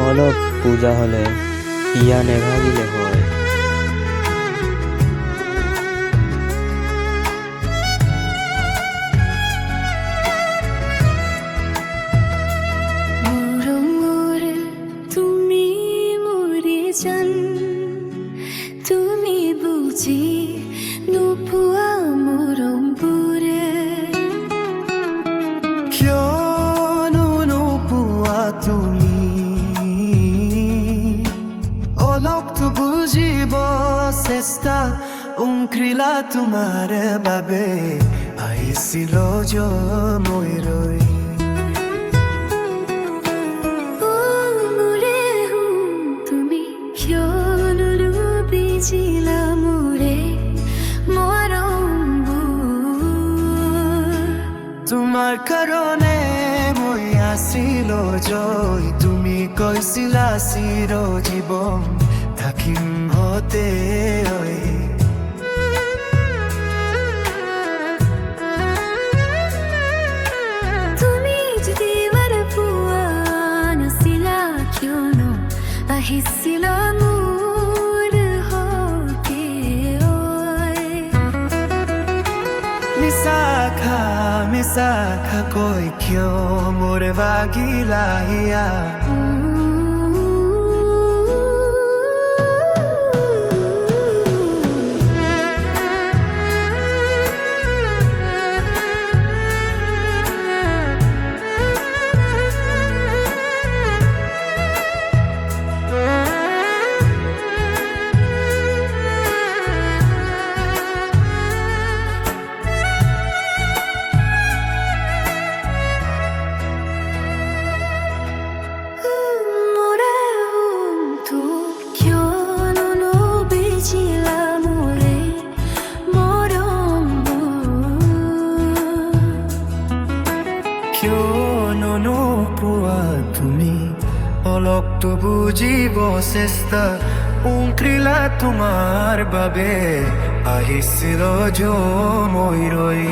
অলপ পূজা হলে হিয়া নেভাগিলে হয়। তুমি বুঝি নোপোৱা মৰমবোৰে কিয়নো নোপোৱা তুমি অলপতো বুজিব চেষ্টা উংক্ৰিলা তোমাৰ বাবে আহিছিল মই ৰৈ তোমাৰ কাৰণে মই আছিলো জয় তুমি কৈছিলা চিৰ জীৱন থাকিম হতে তুমি যদি বাৰ পোৱা নাছিলা কিয়নো আহিছিলা মিছাখা কৈ কিয় মোৰ ভাগিলা হিয়া কিয়নো নোপোৱা তুমি অলপতো বুজিব চেষ্টা উংক্ৰিলা তোমাৰ বাবে আহিছিল মই ৰৈ